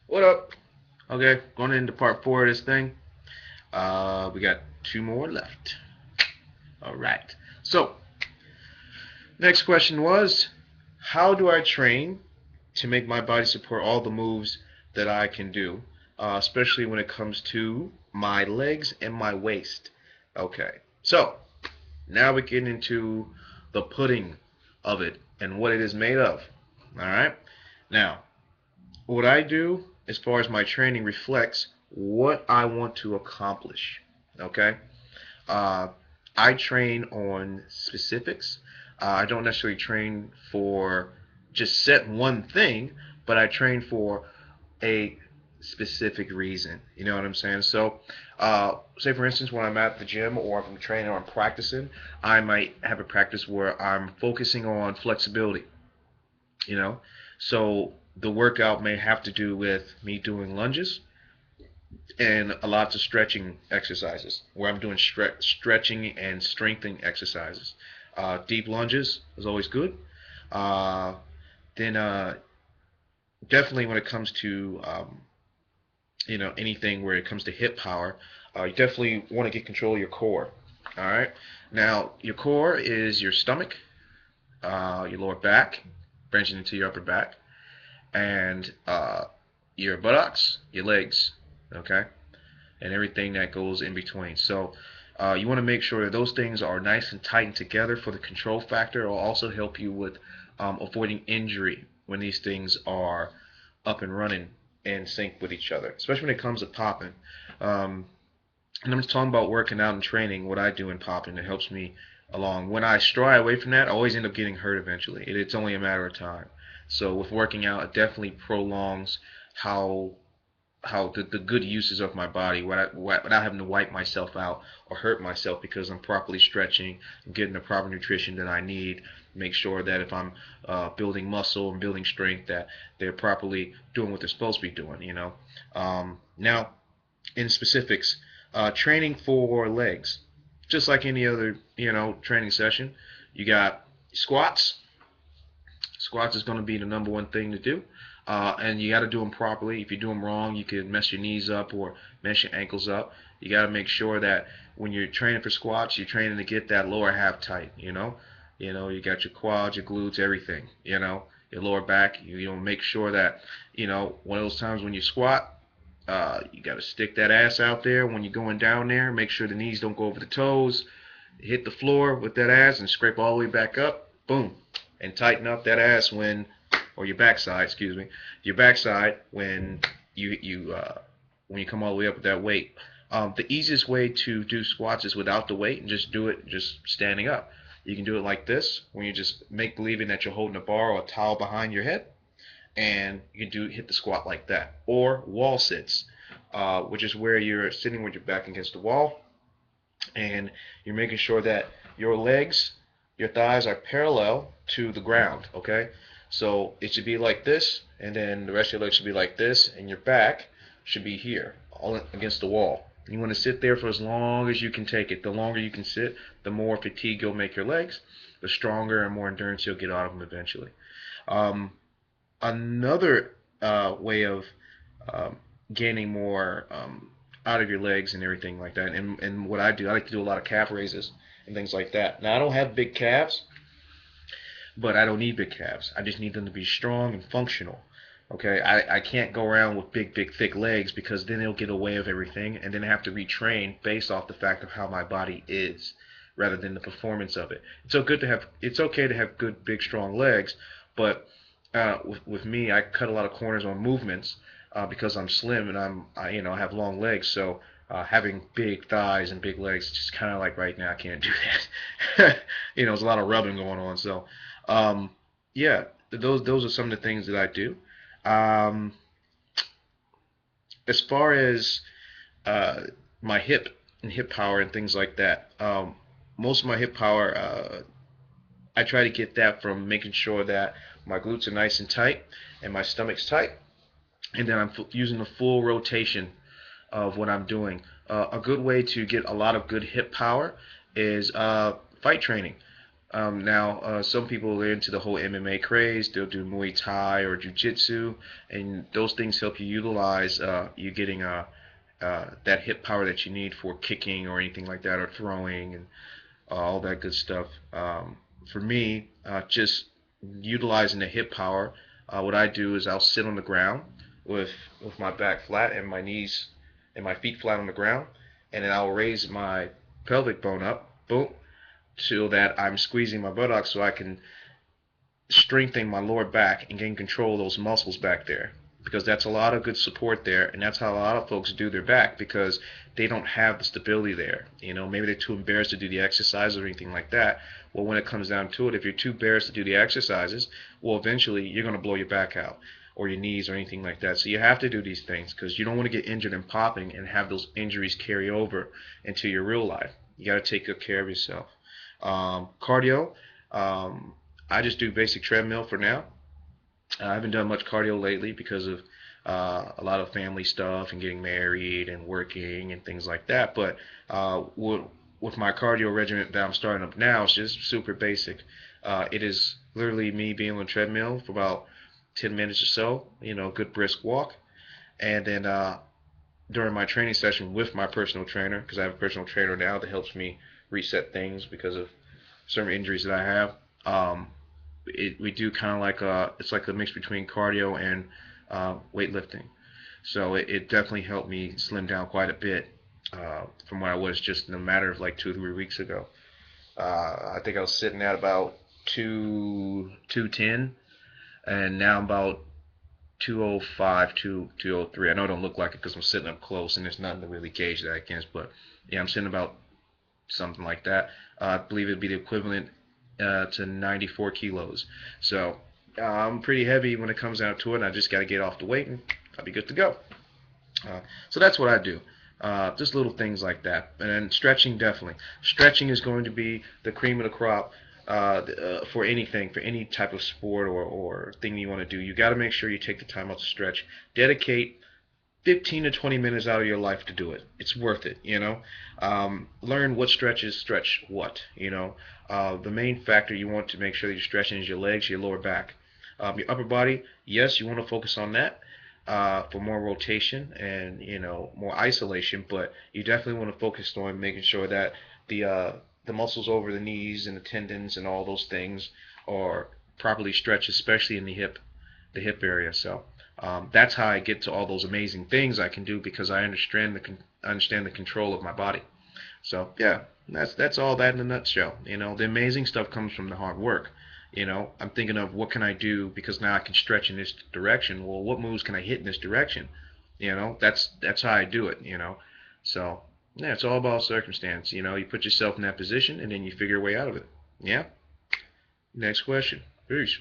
What up? Okay, going into part 4 of this thing. We got 2 more left. All right. So, next question was, how do I train to make my body support all the moves that I can do, especially when it comes to my legs and my waist? Okay. So, now we get into the pudding of it and what it is made of. All right. Now, what I do as far as my training reflects what I want to accomplish. Okay? Uh, I train on specifics. I don't necessarily train for just set one thing, but I train for a specific reason. You know what I'm saying? So, say for instance, when I'm at the gym or if I'm training or I'm practicing, I might have a practice where I'm focusing on flexibility. You know, so the workout may have to do with me doing lunges and lots of stretching exercises where I'm doing stretching and strengthening exercises. Deep lunges is always good. Uh, then definitely when it comes to anything where it comes to hip power, you definitely want to get control of your core. All right. Now your core is your stomach, your lower back, branching into your upper back, and your buttocks, your legs. Okay, and everything that goes in between. So you want to make sure that those things are nice and tightened together for the control factor. It will also help you with avoiding injury when these things are up and running in sync with each other, especially when it comes to popping. Um, and I'm just talking about working out and training, what I do in popping. It helps me along. When I stray away from that, I always end up getting hurt eventually. It's only a matter of time. So with working out, it definitely prolongs how the good uses of my body without having to wipe myself out or hurt myself because I'm properly stretching, getting the proper nutrition that I need. Make sure that if I'm building muscle and building strength, that they're properly doing what they're supposed to be doing. Now, in specifics, training for legs, just like any other training session, you got squats. Squats is going to be the number one thing to do. And you got to do them properly. If you do them wrong, you could mess your knees up or mess your ankles up. You got to make sure that when you're training for squats, you're training to get that lower half tight. You got your quads, your glutes, everything. Your lower back. Make sure that one of those times when you squat, you got to stick that ass out there when you're going down there. Make sure the knees don't go over the toes. Hit the floor with that ass and scrape all the way back up. Boom, and tighten up that ass or your backside, excuse me, your backside when you come all the way up with that weight. The easiest way to do squats is without the weight and just do it just standing up. You can do it like this, when you just make believing that you're holding a bar or a towel behind your head, and you can hit the squat like that. Or wall sits, which is where you're sitting with your back against the wall, and you're making sure that your legs, your thighs are parallel to the ground, okay? So it should be like this, and then the rest of your legs should be like this, and your back should be here, all against the wall. You want to sit there for as long as you can take it. The longer you can sit, the more fatigue you'll make your legs, the stronger and more endurance you'll get out of them eventually. Um, Another way of um, gaining more out of your legs and everything like that. And what I do, I like to do a lot of calf raises and things like that. Now, I don't have big calves, but I don't need big calves. I just need them to be strong and functional. Okay, I can't go around with big, thick legs because then it'll get away of everything, and then I have to retrain based off the fact of how my body is, rather than the performance of it. It's okay to have good, big, strong legs, but with me, I cut a lot of corners on movements because I'm slim and I have long legs, so having big thighs and big legs, just kind of like right now, I can't do that. There's a lot of rubbing going on, so um, yeah, those are some of the things that I do. Um, as far as uh, my hip power and things like that, most of my hip power, I try to get that from making sure that my glutes are nice and tight and my stomach's tight, and then I'm using the full rotation of what I'm doing. A good way to get a lot of good hip power is fight training. Now, some people are into the whole MMA craze. They'll do Muay Thai or Jiu-Jitsu, and those things help you utilize you getting that hip power that you need for kicking or anything like that, or throwing and all that good stuff. For me, just utilizing the hip power, what I do is I'll sit on the ground with my back flat and my knees and my feet flat on the ground, and then I'll raise my pelvic bone up, boom, so that I'm squeezing my buttocks so I can strengthen my lower back and gain control of those muscles back there, because that's a lot of good support there, and that's how a lot of folks do their back, because they don't have the stability there. Maybe they're too embarrassed to do the exercise or anything like that. Well, when it comes down to it, if you're too embarrassed to do the exercises, well, eventually you're going to blow your back out or your knees or anything like that. So you have to do these things, because you don't want to get injured and popping and have those injuries carry over into your real life. You got to take good care of yourself. Cardio, I just do basic treadmill for now. I haven't done much cardio lately because of a lot of family stuff and getting married and working and things like that. But with my cardio regimen that I'm starting up now, it's just super basic. It is literally me being on the treadmill for about 10 minutes or so, good brisk walk. And then during my training session with my personal trainer, because I have a personal trainer now that helps me reset things because of certain injuries that I have. We do kind of like it's like a mix between cardio and weightlifting. So it definitely helped me slim down quite a bit from what I was just in a matter of like 2 or 3 weeks ago. I think I was sitting at about 210, and now I'm about 205 to 203. I know it don't look like it because I'm sitting up close and there's nothing to really gauge that against, but yeah, I'm sitting about something like that. I believe it'd be the equivalent to 94 kilos. So I'm pretty heavy when it comes down to it, and I just got to get off the weight and I'll be good to go. So that's what I do. Just little things like that. And then stretching, definitely. Stretching is going to be the cream of the crop for anything, for any type of sport or thing you want to do. You got to make sure you take the time out to stretch. Dedicate 15 to 20 minutes out of your life to do it. It's worth it, Learn what stretches stretch what. The main factor you want to make sure that you're stretching is your legs, your lower back. Your upper body, yes, you want to focus on that for more rotation and, more isolation, but you definitely want to focus on making sure that the muscles over the knees and the tendons and all those things are properly stretched, especially in the hip area. So that's how I get to all those amazing things I can do, because I understand the control of my body. So yeah, that's all that in a nutshell. The amazing stuff comes from the hard work. I'm thinking of what can I do, because now I can stretch in this direction. Well, what moves can I hit in this direction? That's how I do it. So yeah, it's all about circumstance. You put yourself in that position and then you figure your way out of it. Yeah. Next question. Peace.